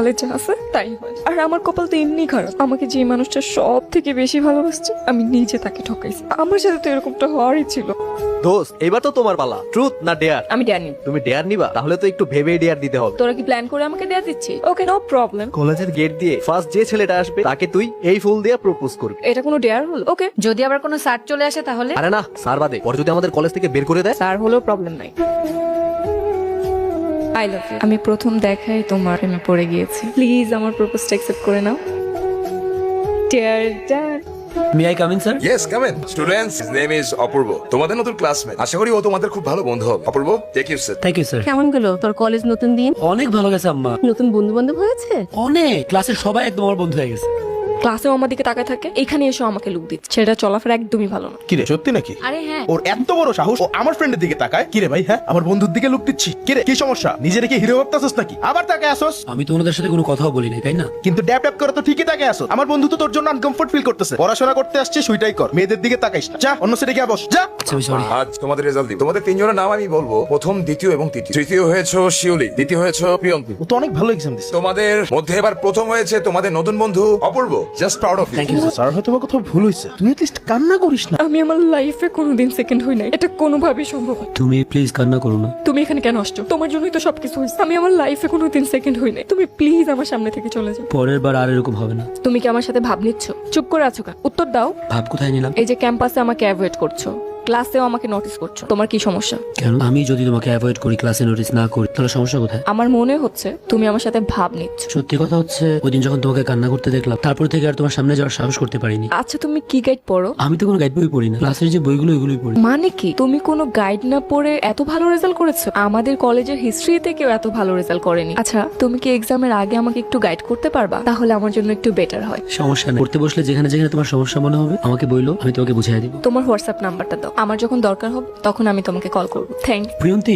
কপালে যা আছে তাই হয়। আর আমার কপাল তো এমনি খারাপ, আমাকে যে মানুষটা সব থেকে বেশি ভালোবাসছে আমি নিজে তাকে ঠকাইছি। আমার সাথে তো এরকমটা হওয়ারই ছিল। দোস্ত এবার তো তোমার পালা, ট্রুথ না ডেয়ার? আমি ডেয়ার নিব। তুমি ডেয়ার নিবা? তাহলে তো একটু ভেবে ডেয়ার দিতে হবে। তোরা কি প্ল্যান করে আমাকে দেয়া দিচ্ছিস? ওকে, নো প্রবলেম। কলেজের গেট দিয়ে ফার্স্ট যে ছেলেটা আসবে তাকে তুই এই ফুল দিয়ে প্রপোজ করবি। এটা কোনো ডেয়ার হলো? ওকে। যদি আবার কোনো স্যার চলে আসে তাহলে? আরে না, স্যার বাদে, পরে যদি আমাদের কলেজ থেকে বের করে দেয়। স্যার হলেও প্রবলেম নাই। I love you. আমি প্রথম দেখাই তোমার প্রেমে পড়ে গিয়েছি। প্লিজ আমার প্রপোজটা অ্যাকসেপ্ট করে নাও। Dare dare. May I come in sir? Yes, come in. Students, his name is Apurba. তোমাদের নতুন ক্লাসমেট। আশা করি ও তোমাদের খুব ভালো বন্ধু হবে। Apurba, take your seat. Thank you sir. কেমন গেল তোর কলেজ নতুন দিন? অনেক ভালো গেছে আম্মা। নতুন বন্ধু বান্ধব হয়েছে? অনেক, ক্লাসের সবাই একদম আমার বন্ধু হয়ে গেছে। ক্লাসেও আমার দিকে তাকায় থাকে, এখানে এসে আমাকে লুক দিচ্ছে। সেটা চলাফেরা একদমই ভালো না। কিরে সত্যি নাকি? আরে হ্যাঁ, ওর এত বড় সাহস, ও আমার ফ্রেন্ডের দিকে তাকায়? কিরে ভাই, হ্যাঁ আমার বন্ধুর দিকে লুক দিচ্ছি? কিরে কি সমস্যা? নিজের কি হিরো ভাবতাছস নাকি? আবার তাকায় আসোস? আমি তো ওনাদের সাথে কোনো কথাও বলি নাই, তাই না? কিন্তু ড্যাপ ড্যাপ করে তো ঠিকই তাকায় আসোস। আমার বন্ধু তো তোর জন্য আনকমফোর্ট ফিল করতেছে। পড়াশোনা করতে আসছে, সুইটাই কর, মেয়েদের দিকে তাকাইস না। যা অন্য সিটে গিয়ে বস, যা। আচ্ছা আমি সরি। আজ তোমাদের রেজাল্ট দিব। তোমাদের তিনজনের নাম আমি বলবো, প্রথম, দ্বিতীয় এবং তৃতীয়। তৃতীয় হয়েছে শিউলি, দ্বিতীয় হয়েছে প্রিয়ঙ্কি। ও তো অনেক ভালো এক্সাম দিছে। তোমাদের মধ্যে এবার প্রথম হয়েছে তোমাদের নতুন বন্ধু Apurba. Just proud of you. Thank you sir হয়তো বা কোথাও ভুল হয়েছে, তুই এটলিস্ট কান্না করিস না। আমি আমার লাইফে কোনোদিন সেকেন্ড হই নাই, এটা কোনোভাবেই সম্ভব না। তুমি প্লিজ কান্না করো না। তুমি এখানে কেন আসছো? তোমার জন্যই তো সবকিছু হয়েছে। আমি আমার লাইফে কোনোদিন সেকেন্ড হই নাই। তুমি প্লিজ আমার সামনে থেকে চলে যাও। পরের বার আর এরকম হবে না। তুমি কি আমার সাথে ভাব নিচ্ছ? চুপ করে আছো কেন? উত্তর দাও। ভাব কোথায় নিলাম? এই যে ক্যাম্পাসে আমাকে অ্যাভয়েড করছো, ক্লাসেও আমাকে নোটিস করছো, তোমার কি সমস্যা? কেন? আমি যদি তোমাকে অ্যাভয়েড করি, ক্লাসে নোটিস না করি, তাহলে সমস্যা কোথায়? আমার মনে হচ্ছে তুমি আমার সাথে ভাব নিচ্ছ। সত্যি কথা হচ্ছে, ওই দিন যখন তোমাকে কান্না করতে দেখলাম, তারপর থেকে আর তোমার সামনে যাওয়ার সাহস করতে পারিনি। আচ্ছা, তুমি কি গাইড পড়ো? আমি তো কোনো গাইড বই পড়ি না, ক্লাসের যে বইগুলো ওইগুলোই পড়ি। মানে কি তুমি কোনো গাইড না পড়ে এত ভালো রেজাল্ট করেছো? আমাদের কলেজের হিস্ট্রিতে কেউ এত ভালো রেজাল্ট করেনি। আচ্ছা, তুমি কি এক্সামের আগে আমাকে একটু গাইড করতে পারবা? তাহলে আমার জন্য একটু বেটার হয়। সমস্যা নেই, পড়তে বসলে যেখানে যেখানে তোমার সমস্যা মনে হবে আমাকে বইলো, আমি তোমাকে বুঝিয়ে দিব। তোমার হোয়াটসঅ্যাপ নাম্বারটা দাও, আমার যখন দরকার হবে তখন আমি তোমাকে কল করবো। Thank you. প্রিয়ন্তি,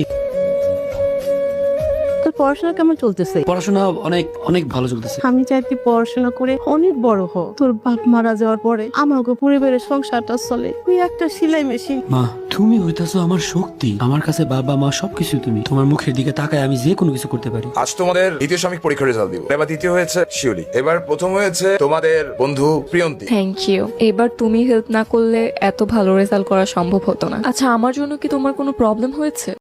তোর পড়াশোনা কেমন চলতেছে? পড়াশোনা অনেক অনেক ভালো চলতেছে। আমি চাই তুই পড়াশোনা করে অনেক বড় হ। তোর বাপ মারা যাওয়ার পরে আমাকে পরিবারের সংসারটা চলে। তুই একটা সেলাই মেশিন। মা, তুমি হইতাছো আমার শক্তি। আমার কাছে বাবা মা সবকিছু তুমি। তোমার মুখের দিকে তাকায় আমি যে কোনো কিছু করতে পারি। আজ তোমাদের দ্বিতীয় সাময়িক পরীক্ষার রেজাল্ট দিব। এবার দ্বিতীয় হয়েছে শিউলি, এবার প্রথম হয়েছে তোমাদের বন্ধু প্রিয়ন্তি। Thank you. এবার তুমি হেল্প না করলে এত ভালো রেজাল্ট করা সম্ভব হতো না। আচ্ছা, আমার জন্য কি তোমার কোনো প্রবলেম হয়েছে?